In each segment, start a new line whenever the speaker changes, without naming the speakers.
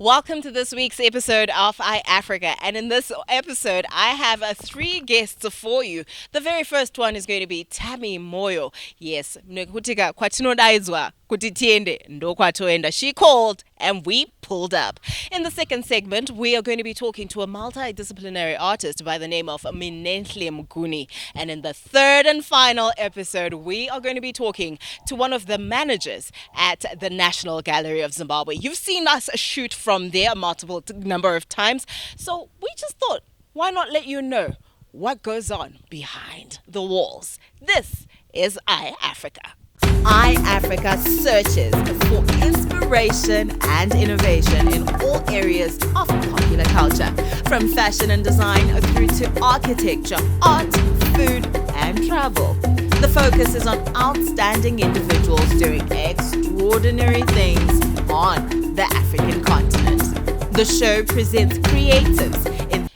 Welcome to this week's episode of iAfrica. And in this episode, I have three guests for you. The very first one is going to be Tammy Moyo. Yes, nekutika kwatinodaizwa kuti tiende ndo kwatoenda. She called and we pulled up. In the second segment, we are going to be talking to a multidisciplinary artist by the name of Min'enhle Mguni. And in the third and final episode, we are going to be talking to one of the managers at the National Gallery of Zimbabwe. You've seen us shoot from there a multiple number of times. So we just thought, why not let you know what goes on behind the walls? This is iAfrica. iAfrica searches for inspiration and innovation in all areas of popular culture, from fashion and design through to architecture, art, food, and travel. The focus is on outstanding individuals doing extraordinary things on the African continent. The show presents creatives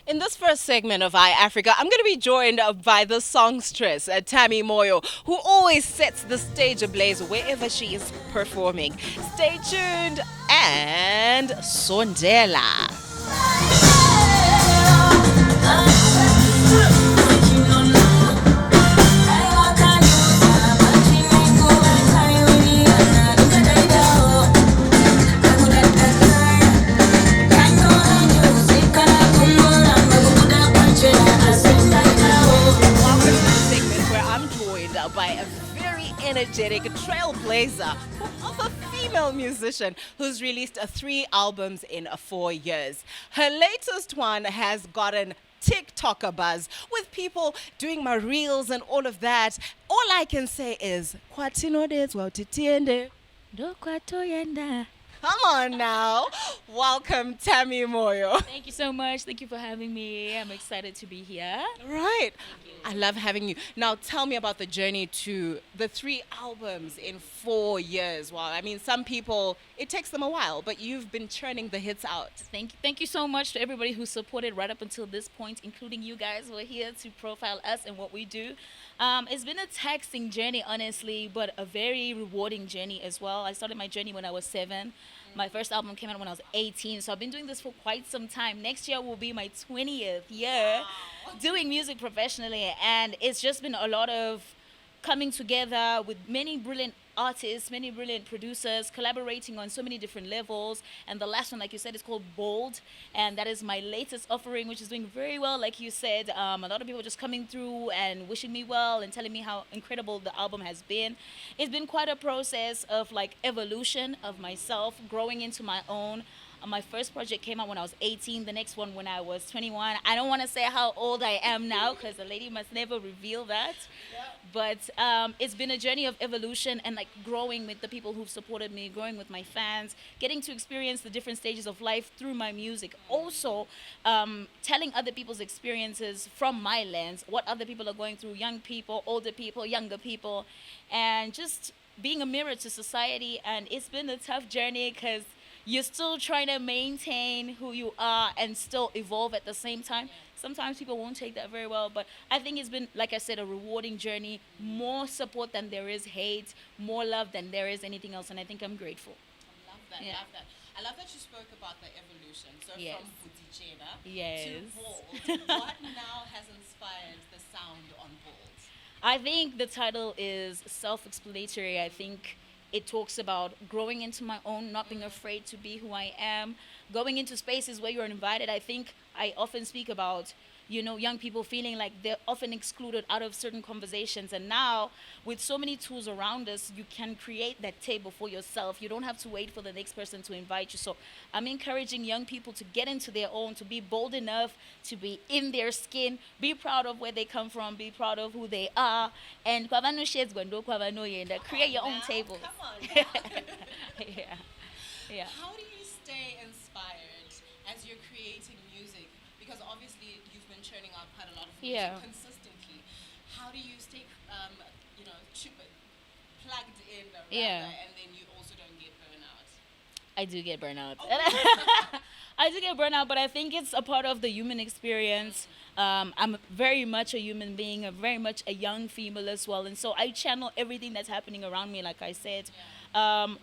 in this first segment of iAfrica. I'm going to be joined by the songstress, Tammy Moyo, who always sets the stage ablaze wherever she is performing. Stay tuned and sondela. By a very energetic trailblazer of a female musician who's released 3 albums in 4 years. Her latest one has gotten TikToker buzz with people doing my reels and all of that. All I can say is, come on now. Welcome, Tammy Moyo.
Thank you so much. Thank you for having me. I'm excited to be here.
Right. I love having you. Now, tell me about the journey to the 3 albums in 4 years. Wow. I mean, some people, it takes them a while, but you've been churning the hits out.
Thank you so much to everybody who supported right up until this point, including you guys who are here to profile us and what we do. It's been a taxing journey, honestly, but a very rewarding journey as well. I started my journey when I was 7. My first album came out when I was 18, so I've been doing this for quite some time. Next year will be my 20th year doing music professionally, and it's just been a lot of coming together with many brilliant artists, many brilliant producers, collaborating on so many different levels. And the last one, like you said, is called Bold, and that is my latest offering, which is doing very well, like you said. A lot of people just coming through and wishing me well and telling me how incredible the album has been. It's been quite a process of like evolution of myself, growing into my own. My first project came out when I was 18, the next one when I was 21. I don't want to say how old I am now because a lady must never reveal that. But it's been a journey of evolution and like growing with the people who've supported me, growing with my fans, getting to experience the different stages of life through my music. Also, telling other people's experiences from my lens, what other people are going through, young people, older people, younger people, and just being a mirror to society. And it's been a tough journey because you're still trying to maintain who you are and still evolve at the same time. Sometimes people won't take that very well, but I think it's been, like I said, a rewarding journey. More support than there is hate, more love than there is anything else, and I think I'm grateful.
I love that, love that. I love that you spoke about the evolution. So
Yes.
from Butichena
Yes.
to Bold, what now has inspired the sound on Bold?
I think the title is self-explanatory. I think it talks about growing into my own, not being afraid to be who I am, going into spaces where you're invited. I think I often speak about, young people feeling like they're often excluded out of certain conversations. And now, with so many tools around us, you can create that table for yourself. You don't have to wait for the next person to invite you. So I'm encouraging young people to get into their own, to be bold enough, to be in their skin, be proud of where they come from, be proud of who they are, and create your own table.
Come on now.
Yeah.
How do you stay inspired as you're creating music? Because obviously you've been churning out quite a lot of music
Yeah.
consistently. How do you stay, plugged in, rather,
Yeah.
and then you also don't get burnout?
I do get burnout.
Oh.
I do get burnout, but I think it's a part of the human experience. I'm very much a human being, a very much a young female as well, and so I channel everything that's happening around me. Like I said,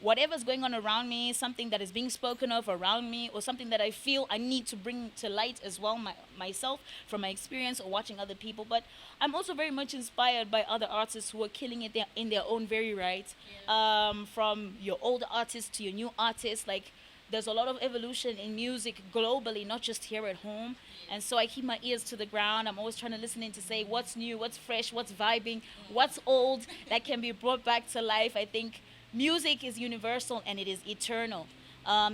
whatever's going on around me, something that is being spoken of around me, or something that I feel I need to bring to light as well, myself from my experience or watching other people. But I'm also very much inspired by other artists who are killing it in their own very right. From your older artists to your new artists, like there's a lot of evolution in music globally, not just here at home. And so I keep my ears to the ground. I'm always trying to listen in to say what's new, what's fresh, what's vibing, what's old that can be brought back to life. I think music is universal and it is eternal.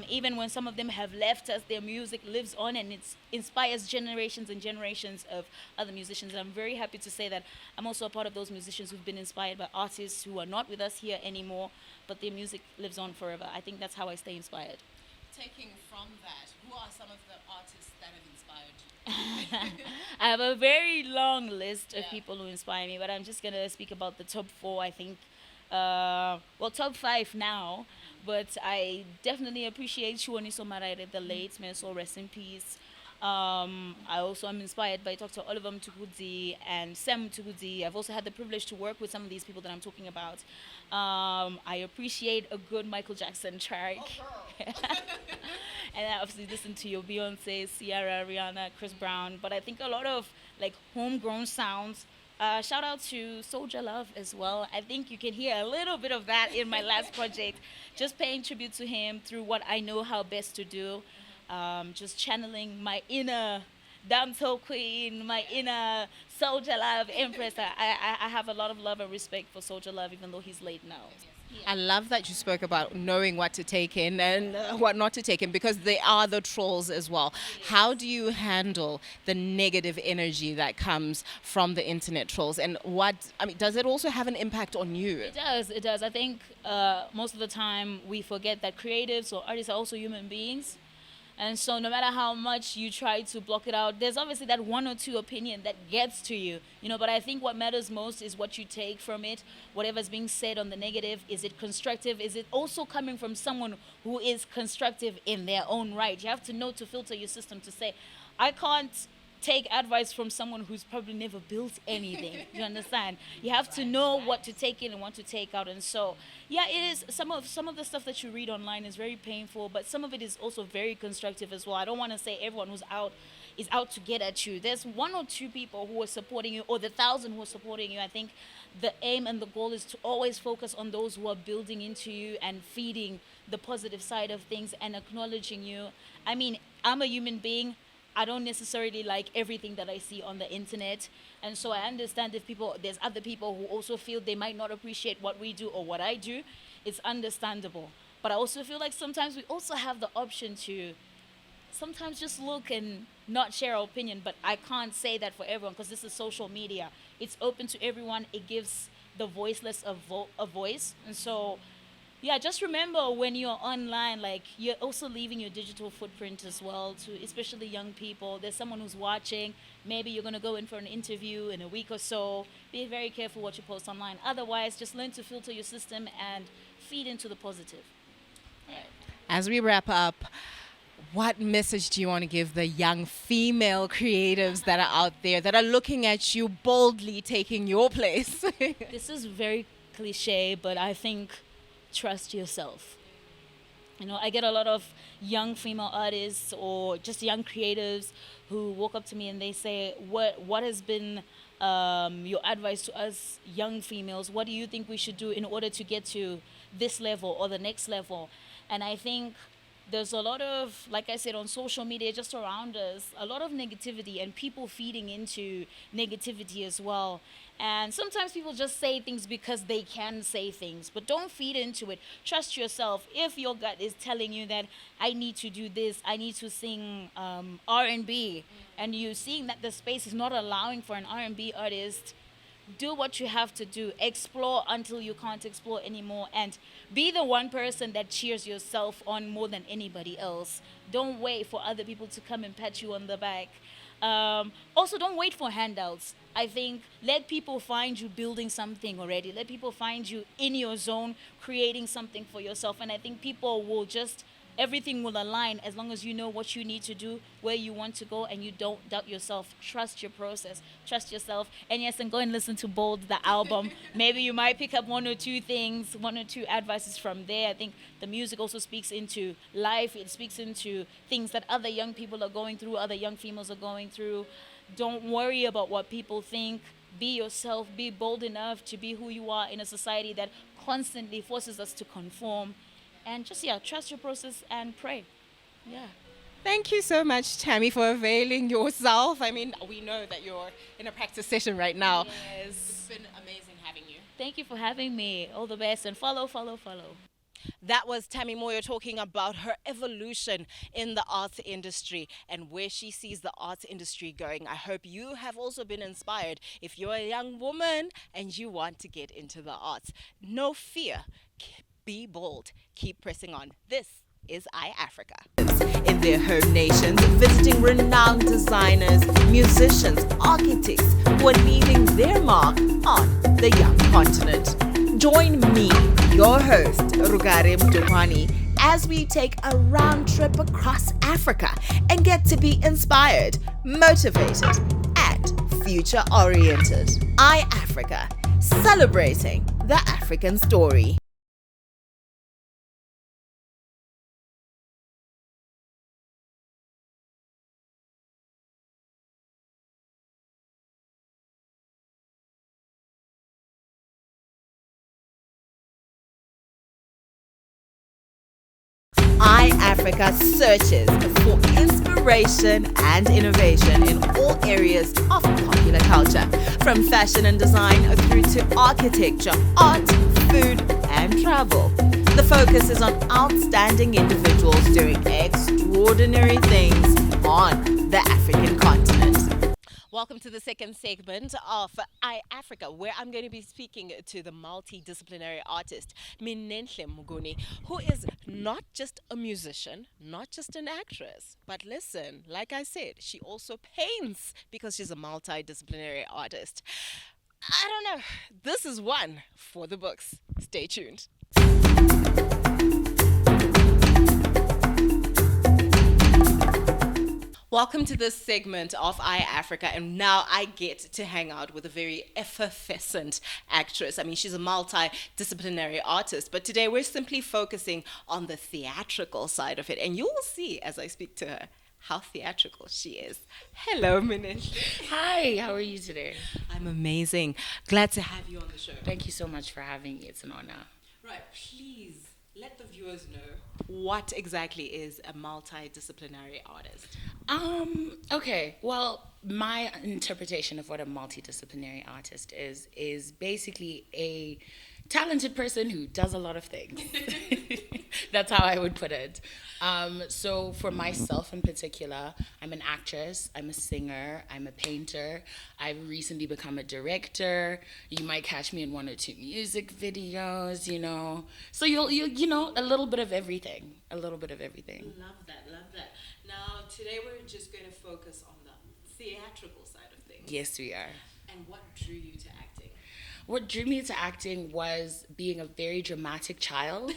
Even when some of them have left us, their music lives on and it inspires generations and generations of other musicians. And I'm very happy to say that I'm also a part of those musicians who've been inspired by artists who are not with us here anymore, but their music lives on forever. I think that's how I stay inspired.
Taking from that, who are some of the artists that have inspired you?
I have a very long list of people who inspire me, but I'm just gonna speak about the top four. I think, well, top five now, but I definitely appreciate Shuaniso Maraire, the late, may his soul rest in peace. I also am inspired by Dr. Oliver Mtukudzi and Sam Mtukudzi. I've also had the privilege to work with some of these people that I'm talking about. I appreciate a good Michael Jackson track. And I obviously listen to your Beyonce, Ciara, Rihanna, Chris Brown. But I think a lot of like homegrown sounds. Shout out to Soldier Love as well. I think you can hear a little bit of that in my last project. Just paying tribute to him through what I know how best to do. Just channeling my inner dancehall queen, my inner Soldier Love empress. I have a lot of love and respect for Soldier Love, even though he's late now.
I love that you spoke about knowing what to take in and what not to take in because they are the trolls as well. How do you handle the negative energy that comes from the internet trolls? And does it also have an impact on you?
It does. It does. I think most of the time we forget that creatives or artists are also human beings. And so no matter how much you try to block it out, there's obviously that one or two opinion that gets to you, but I think what matters most is what you take from it. Whatever's being said on the negative, is it constructive? Is it also coming from someone who is constructive in their own right? You have to know to filter your system to say, I can't take advice from someone who's probably never built anything. You understand? You have to know what to take in and what to take out. And so, yeah, it is some of the stuff that you read online is very painful, but some of it is also very constructive as well. I don't want to say everyone who's out is out to get at you. There's one or two people who are supporting you, or the 1,000 who are supporting you. I think the aim and the goal is to always focus on those who are building into you and feeding the positive side of things and acknowledging you. I mean, I'm a human being. I don't necessarily like everything that I see on the internet. And so I understand if there's other people who also feel they might not appreciate what we do or what I do. It's understandable. But I also feel like sometimes we also have the option to sometimes just look and not share our opinion. But I can't say that for everyone because this is social media. It's open to everyone. It gives the voiceless a voice. And so yeah, just remember when you're online, like you're also leaving your digital footprint as well to especially young people. There's someone who's watching. Maybe you're going to go in for an interview in a week or so. Be very careful what you post online. Otherwise, just learn to filter your system and feed into the positive.
Right. As we wrap up, what message do you want to give the young female creatives that are out there that are looking at you boldly taking your place?
This is very cliche, but I think trust yourself. I get a lot of young female artists or just young creatives who walk up to me and they say, what has been your advice to us young females? What do you think we should do in order to get to this level or the next level? And I think there's a lot of, like I said, on social media, just around us, a lot of negativity and people feeding into negativity as well. And sometimes people just say things because they can say things, but don't feed into it. Trust yourself. If your gut is telling you that I need to do this, I need to sing R&B, and you're seeing that the space is not allowing for an R&B artist, do what you have to do. Explore until you can't explore anymore, and be the one person that cheers yourself on more than anybody else. Don't wait for other people to come and pat you on the back. Also, don't wait for handouts. I think let people find you building something already. Let people find you in your zone, creating something for yourself. And I think people will just everything will align as long as you know what you need to do, where you want to go, and you don't doubt yourself. Trust your process, trust yourself. And yes, and go and listen to Bold, the album. Maybe you might pick up one or two things, one or two advices from there. I think the music also speaks into life, it speaks into things that other young people are going through, other young females are going through. Don't worry about what people think. Be yourself, be bold enough to be who you are in a society that constantly forces us to conform. And just, yeah, trust your process and pray. Yeah.
Thank you so much, Tammy, for availing yourself. I mean, we know that you're in a practice session right now. It's
Yes.
been amazing having you.
Thank you for having me. All the best, and follow, follow, follow.
That was Tammy Moyo talking about her evolution in the arts industry and where she sees the arts industry going. I hope you have also been inspired if you're a young woman and you want to get into the arts. No fear. Be bold. Keep pressing on. This is iAfrica. In their home nations, visiting renowned designers, musicians, architects who are leaving their mark on the young continent. Join me, your host, Rugare Mdopani, as we take a round trip across Africa and get to be inspired, motivated, and future-oriented. iAfrica, celebrating the African story. iAfrica searches for inspiration and innovation in all areas of popular culture, from fashion and design through to architecture, art, food, and travel. The focus is on outstanding individuals doing extraordinary things on the African continent. Welcome to the second segment of iAfrica, where I'm going to be speaking to the multidisciplinary artist, Min'enhle Mguni, who is not just a musician, not just an actress, but listen, like I said, she also paints because she's a multidisciplinary artist. I don't know. This is one for the books. Stay tuned. Welcome to this segment of iAfrica, and now I get to hang out with a very effervescent actress. I mean, she's a multidisciplinary artist, but today we're simply focusing on the theatrical side of it, and you will see as I speak to her how theatrical she is. Hello, Min'enhle.
Hi, how are you today?
I'm amazing. Glad to have you on the show.
Thank you so much for having me. It's an honor.
Right, please let the viewers know what exactly is a multidisciplinary artist.
Okay. Well, my interpretation of what a multidisciplinary artist is basically a talented person who does a lot of things. That's how I would put it. So for myself in particular, I'm an actress, I'm a singer, I'm a painter. I've recently become a director. You might catch me in one or two music videos, you know. So you know, a little bit of everything. A little bit of everything.
Love that, love that. Now, today we're just going to focus on the theatrical side of things.
Yes, we are.
And what drew you to acting?
What drew me to acting was being a very dramatic child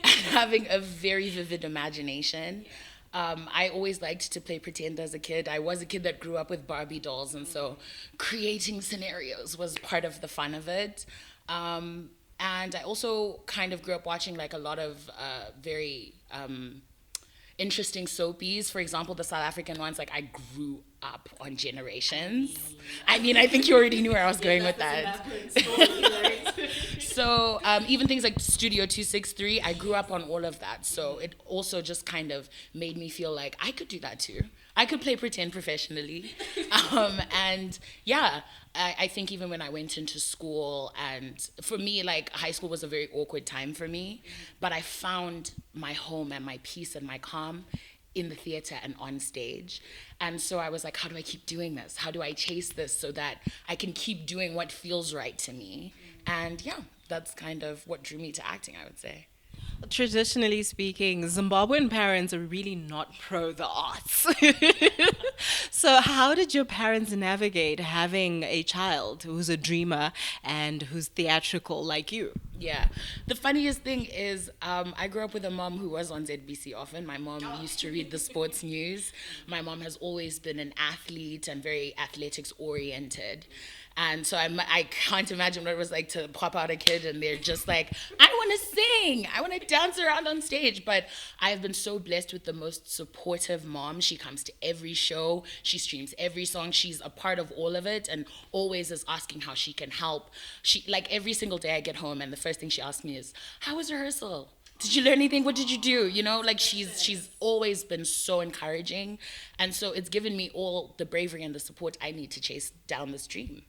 and having a very vivid imagination. I always liked to play pretend as a kid. I was a kid that grew up with Barbie dolls, and so creating scenarios was part of the fun of it. And I also kind of grew up watching like a lot of very interesting soapies. For example, the South African ones, like I grew up on Generations. I mean, I think you already knew where I was going with that. So even things like Studio 263, I grew up on all of that. So it also just kind of made me feel like I could do that too. I could play pretend professionally. And yeah, I think even when I went into school, and for me, like high school was a very awkward time for me, but I found my home and my peace and my calm in the theater and on stage. And so I was like, how do I keep doing this? How do I chase this so that I can keep doing what feels right to me? And yeah, that's kind of what drew me to acting, I would say.
Traditionally speaking, Zimbabwean parents are really not pro the arts. So how did your parents navigate having a child who's a dreamer and who's theatrical like you?
Yeah. The funniest thing is, I grew up with a mom who was on ZBC often. My mom used to read the sports news. My mom has always been an athlete and very athletics oriented. And so I can't imagine what it was like to pop out a kid and they're just like, I want to sing, I want to dance around on stage. But I've been so blessed with the most supportive mom. She comes to every show, she streams every song, she's a part of all of it and always is asking how she can help. She, like, every single day I get home and the first thing she asks me is, how was rehearsal? Did you learn anything? What did you do? You know, like she's always been so encouraging. And so it's given me all the bravery and the support I need to chase down this dream.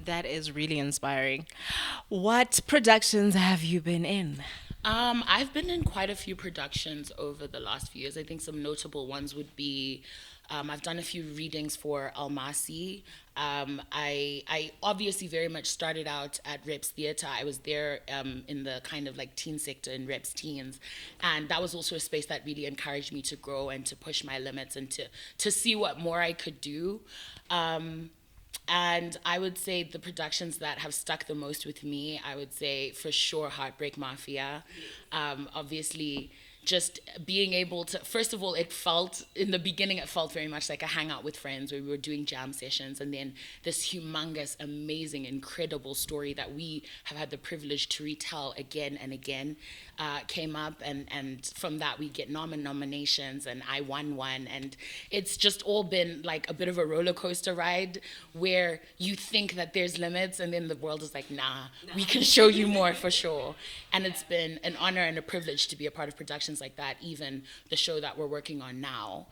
That is really inspiring. What productions have you been in?
I've been in quite a few productions over the last few years. I think some notable ones would be I've done a few readings for Almasi. I obviously very much started out at Reps Theatre. I was there in the kind of like teen sector in Reps Teens. And that was also a space that really encouraged me to grow and to push my limits and to see what more I could do. And I would say the productions that have stuck the most with me, I would say for sure Heartbreak Mafia. Obviously, just being able to, first of all, it felt, in the beginning, it felt very much like a hangout with friends where we were doing jam sessions, and then this humongous, amazing, incredible story that we have had the privilege to retell again and again came up, and from that we get nominations, and I won one, and it's just all been like a bit of a roller coaster ride where you think that there's limits, and then the world is like, nah, we can show you more for sure. And it's been an honor and a privilege to be a part of productions like that. Even the show that we're working on now,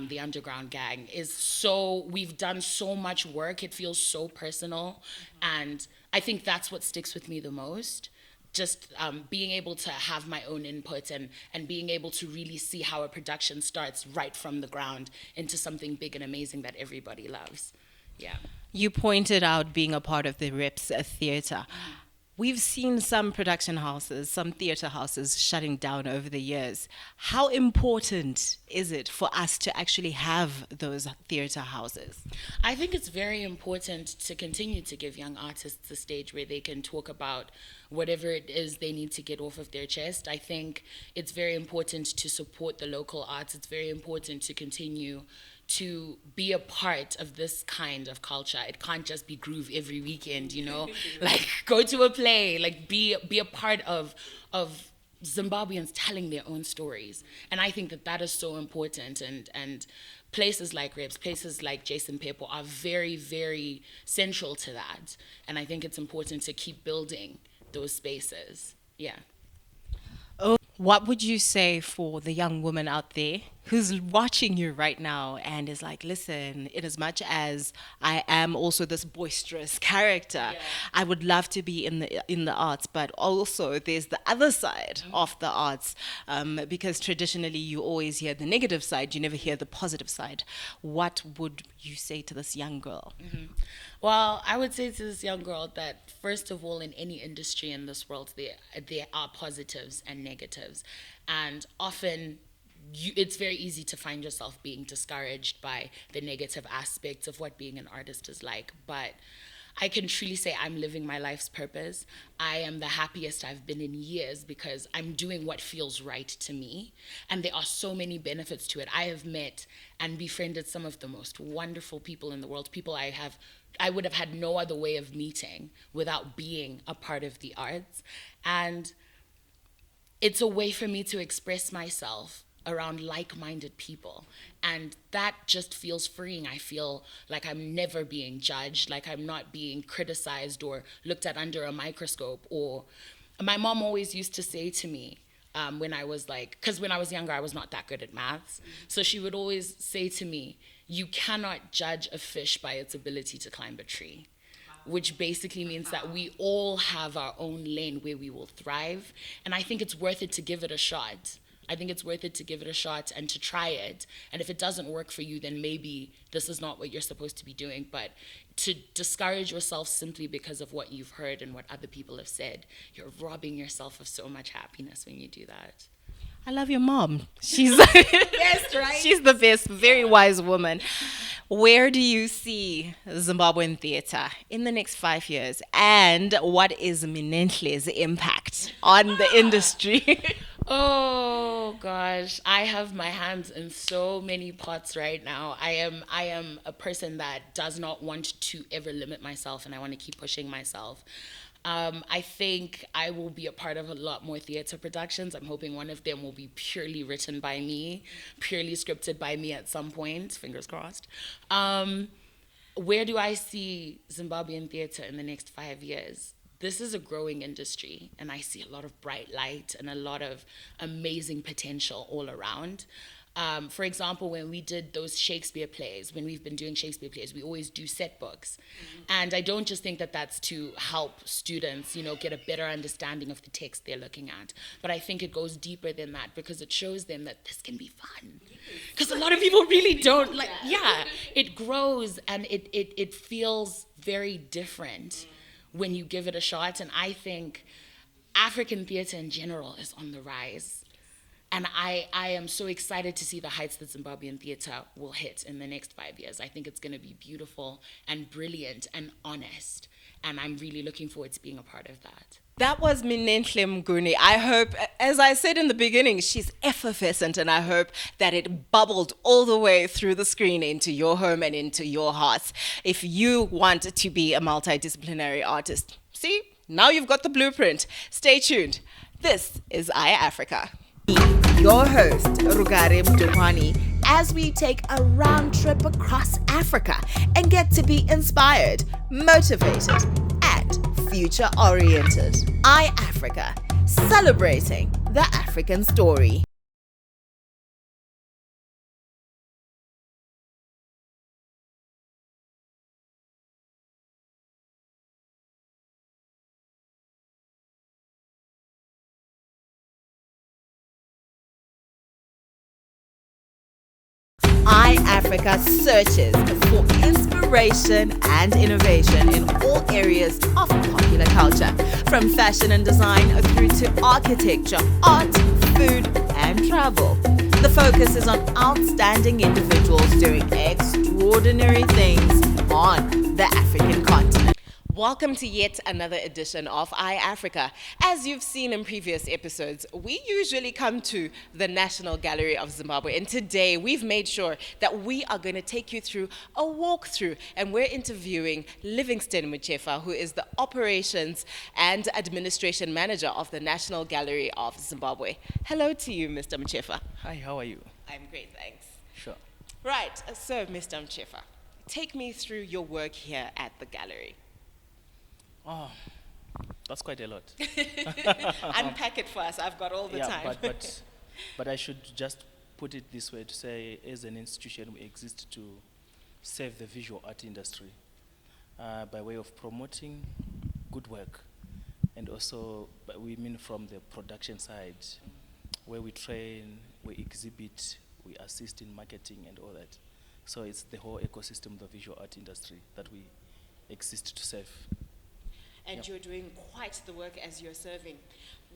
The Underground Gang, is so, we've done so much work, it feels so personal, and I think that's what sticks with me the most. Just being able to have my own input and being able to really see how a production starts right from the ground into something big and amazing that everybody loves. Yeah.
You pointed out being a part of the Reps Theatre. We've seen some production houses, some theatre houses shutting down over the years. How important is it for us to actually have those theatre houses?
I think it's very important to continue to give young artists a stage where they can talk about whatever it is they need to get off of their chest. I think it's very important to support the local arts. It's very important to continue to be a part of this kind of culture. It can't just be groove every weekend, you know? Like, go to a play, like be a part of Zimbabweans telling their own stories. And I think that is so important, and places like Reps, places like Jason Pepo are very, very central to that. And I think it's important to keep building those spaces. Yeah.
Oh, what would you say for the young woman out there who's watching you right now and is like, listen, in as much as I am also this boisterous character, I would love to be in the arts, but also there's the other side of the arts, because traditionally you always hear the negative side, you never hear the positive side. What would you say to this young girl?
Well, I would say to this young girl that, first of all, in any industry in this world, there are positives and negatives. And often, it's very easy to find yourself being discouraged by the negative aspects of what being an artist is like. But I can truly say I'm living my life's purpose. I am the happiest I've been in years because I'm doing what feels right to me. And there are so many benefits to it. I have met and befriended some of the most wonderful people in the world, people I would have had no other way of meeting without being a part of the arts. And it's a way for me to express myself around like-minded people, and that just feels freeing. I feel like I'm never being judged, like I'm not being criticized or looked at under a microscope. Or my mom always used to say to me, when I was because when I was younger I was not that good at maths, so she would always say to me, you cannot judge a fish by its ability to climb a tree, which basically means that we all have our own lane where we will thrive. And I think it's worth it to give it a shot. I think it's worth it to give it a shot and to try it. And if it doesn't work for you, then maybe this is not what you're supposed to be doing. But to discourage yourself simply because of what you've heard and what other people have said, you're robbing yourself of so much happiness when you do that.
I love your mom. She's
Best, right?
she's the best, very wise woman. Where do you see Zimbabwean theatre in the next 5 years? And what is Min'enhle's impact on the industry?
Oh gosh, I have my hands in so many pots right now. I am a person that does not want to ever limit myself, and I want to keep pushing myself. I think I will be a part of a lot more theater productions. I'm hoping one of them will be purely written by me, purely scripted by me at some point. Fingers crossed. Where do I see Zimbabwean theater in the next 5 years? This is a growing industry, and I see a lot of bright light and a lot of amazing potential all around. For example, when we did those Shakespeare plays, when we've been doing Shakespeare plays, we always do set books. And I don't just think that that's to help students, get a better understanding of the text they're looking at, but I think it goes deeper than that because it shows them that this can be fun. Because a lot of people really don't, it grows and it feels very different when you give it a shot. And I think African theater in general is on the rise. And I am so excited to see the heights that Zimbabwean theater will hit in the next 5 years. I think it's going to be beautiful and brilliant and honest. And I'm really looking forward to being a part of that.
That was Min'enhle Mguni. I hope, as I said in the beginning, she's effervescent, and I hope that it bubbled all the way through the screen into your home and into your hearts. If you want to be a multidisciplinary artist, see, now you've got the blueprint. Stay tuned. This is iAfrica. Your host, Rugare Mdopani, as we take a round trip across Africa and get to be inspired, motivated, and future-oriented. iAfrica, celebrating the African story. iAfrica searches for inspiration and innovation in all areas of popular culture, from fashion and design through to architecture, art, food, and travel. The focus is on outstanding individuals doing extraordinary things on the African continent. Welcome to yet another edition of iAfrica. As you've seen in previous episodes, we usually come to the National Gallery of Zimbabwe, and today we've made sure that we are going to take you through a walkthrough, and we're interviewing Livingstone Mguni, who is the Operations and Administration Manager of the National Gallery of Zimbabwe. Hello to you, Mr. Mguni.
Hi, how are you?
I'm great, thanks.
Sure.
Right, so Mr. Mguni, take me through your work here at the gallery.
Oh, that's quite a lot.
Unpack it for us. I've got all the time.
But I should just put it this way to say, as an institution, we exist to serve the visual art industry by way of promoting good work, and also we mean from the production side, where we train, we exhibit, we assist in marketing and all that. So it's the whole ecosystem of the visual art industry that we exist to serve.
And
Yep.
you're doing quite the work as you're serving.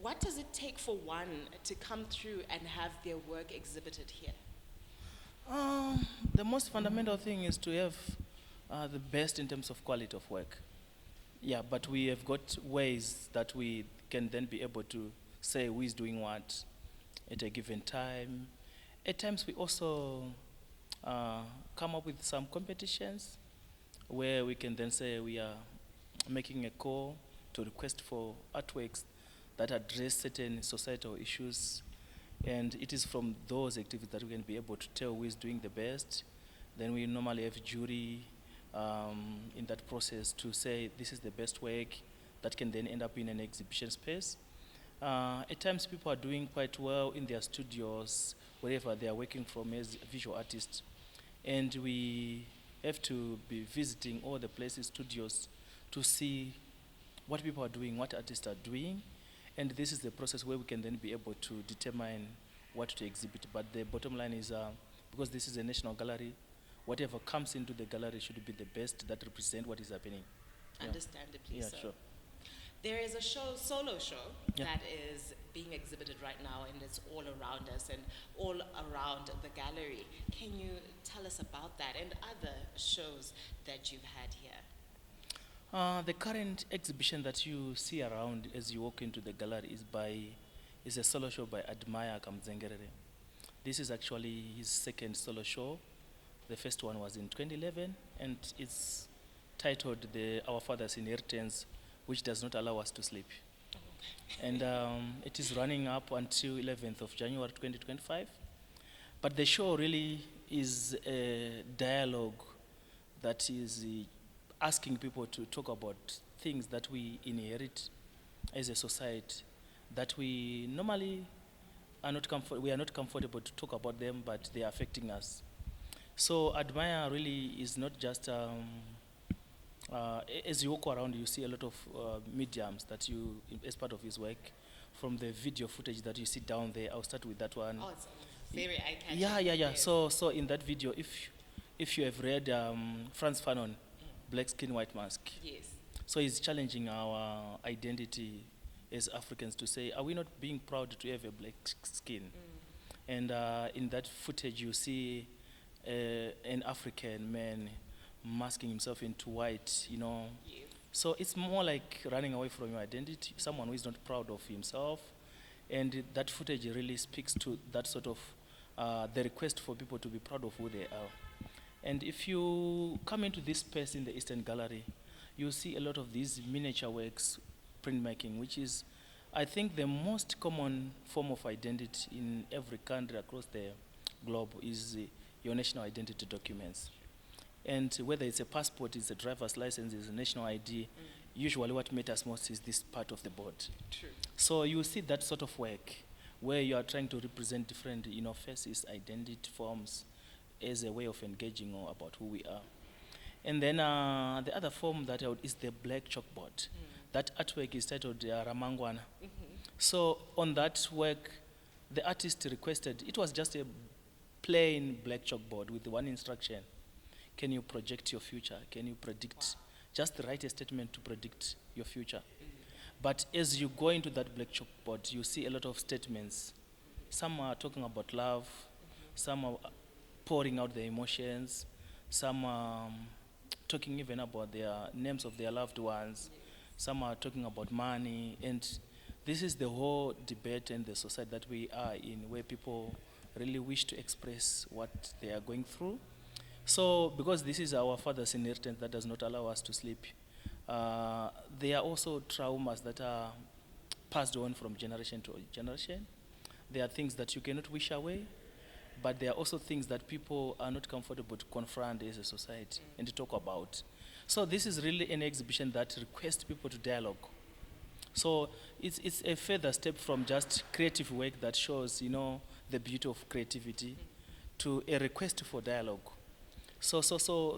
What does it take for one to come through and have their work exhibited here?
The most fundamental thing is to have the best in terms of quality of work. Yeah, but we have got ways that we can then be able to say who is doing what at a given time. At times we also come up with some competitions where we can then say we are making a call to request for artworks that address certain societal issues, and it is from those activities that we can be able to tell who is doing the best. Then we normally have jury in that process to say this is the best work that can then end up in an exhibition space. At times people are doing quite well in their studios, wherever they are working from as visual artists, and we have to be visiting all the places, studios, to see what people are doing, what artists are doing, and this is the process where we can then be able to determine what to exhibit. But the bottom line is, because this is a national gallery, whatever comes into the gallery should be the best that represent what is happening.
Understandably
Yeah,
so.
sure.
There is a solo show,
Yeah.
that is being exhibited right now, and it's all around us and all around the gallery. Can you tell us about that and other shows that you've had here?
The current exhibition that you see around as you walk into the gallery is a solo show by Admire Kamzengerere. This is actually his second solo show. The first one was in 2011, and it's titled Our Father's Inheritance, which does not allow us to sleep. And it is running up until 11th of January 2025. But the show really is a dialogue that is asking people to talk about things that we inherit as a society, that we normally we are not comfortable to talk about them, but they are affecting us. So Admire really is not just as you walk around, you see a lot of mediums that as part of his work, from the video footage that you see down there. I'll start with that one.
Oh, it's very eye-catching.
Yeah.
Yes.
So in that video, if you have read Franz Fanon, Black Skin, White Mask,
Yes.
so he's challenging our identity as Africans to say, are we not being proud to have a black skin? And in that footage, you see an African man masking himself into white,
Yeah.
So it's more like running away from your identity, someone who is not proud of himself. And that footage really speaks to that sort of the request for people to be proud of who they are. And if you come into this space in the Eastern Gallery, you see a lot of these miniature works, printmaking, which is, I think, the most common form of identity in every country across the globe is your national identity documents. And whether it's a passport, it's a driver's license, it's a national ID, usually what matters most is this part of the board.
True.
So you see that sort of work where you are trying to represent different, faces, identity forms as a way of engaging or about who we are. And then the other form that is the black chalkboard. That artwork is titled Ramangwana. So on that work, the artist requested, it was just a plain black chalkboard with one instruction. Can you project your future? Can you predict? Just write a statement to predict your future. But as you go into that black chalkboard, you see a lot of statements. Some are talking about love, some are pouring out their emotions, some are talking even about their names of their loved ones, some are talking about money, and this is the whole debate and the society that we are in, where people really wish to express what they are going through. So, because this is our father's inheritance that does not allow us to sleep, there are also traumas that are passed on from generation to generation. There are things that you cannot wish away, but there are also things that people are not comfortable to confront as a society and to talk about. So this is really an exhibition that requests people to dialogue. So it's a further step from just creative work that shows, the beauty of creativity, to a request for dialogue. So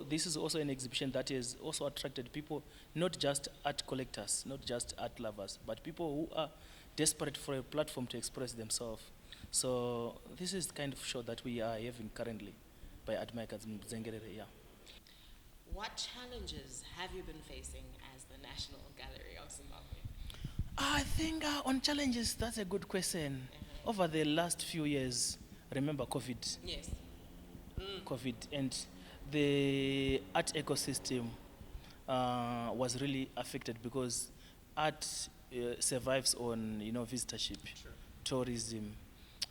this is also an exhibition that has also attracted people, not just art collectors, not just art lovers, but people who are desperate for a platform to express themselves. So this is the kind of show that we are having currently by Admire Kamzengerere. Yeah.
What challenges have you been facing as the National Gallery of Zimbabwe?
I think on challenges, that's a good question. Over the last few years, remember COVID.
Yes.
COVID, and the art ecosystem was really affected because art survives on visitorship, tourism,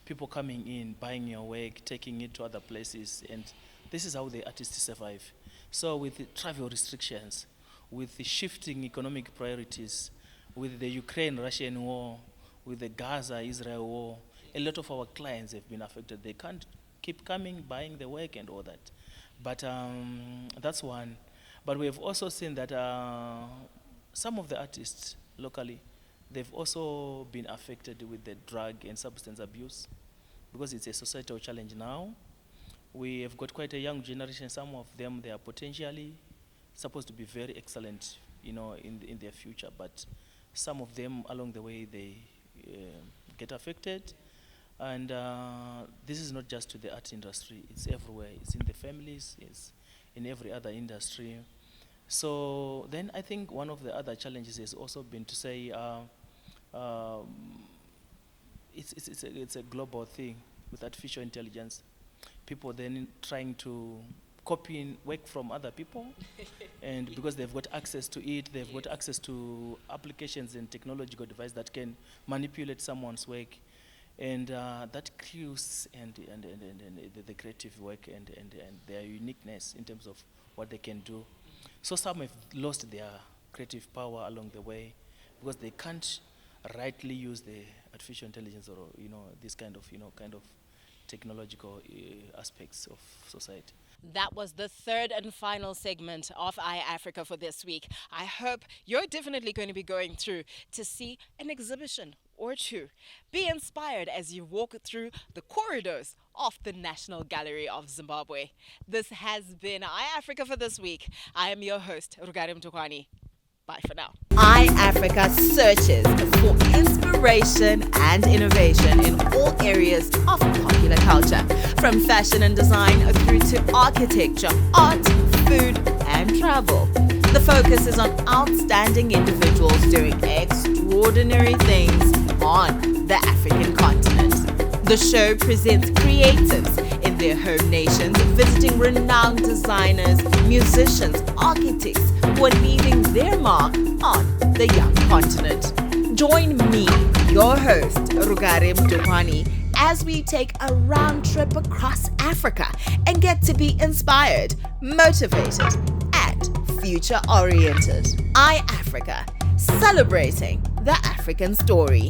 people coming in, buying your work, taking it to other places, and this is how the artists survive. So with the travel restrictions, with the shifting economic priorities, with the Ukraine-Russian war, with the Gaza-Israel war, a lot of our clients have been affected. They can't keep coming, buying the work and all that. But that's one. But we have also seen that some of the artists locally, they've also been affected with the drug and substance abuse because it's a societal challenge now. We have got quite a young generation. Some of them, they are potentially supposed to be very excellent, in their future. But some of them, along the way, they get affected. And this is not just to the art industry, it's everywhere. It's in the families, it's in every other industry. So then I think one of the other challenges has also been to say um, it's a global thing with artificial intelligence. People then trying to copy and work from other people, and because they've got access to it, they've got access to applications and technological devices that can manipulate someone's work, and that kills and the creative work and their uniqueness in terms of what they can do. So some have lost their creative power along the way because they can't rightly use the artificial intelligence or this kind of technological aspects of society.
That was the third and final segment of iAfrica for this week. I hope you're definitely going to be going through to see an exhibition or two. Be inspired as you walk through the corridors of the National Gallery of Zimbabwe. This has been iAfrica for this week. I am your host, Rugari Mguni. Bye for now. iAfrica searches for inspiration and innovation in all areas of popular culture, from fashion and design through to architecture, art, food, and travel. The focus is on outstanding individuals doing extraordinary things on the African continent. The show presents creatives in their home nations, visiting renowned designers, musicians, architects who are leaving their mark on the young continent. Join me, your host, Rugari Mguni, as we take a round trip across Africa and get to be inspired, motivated, and future-oriented. iAfrica, celebrating the African story.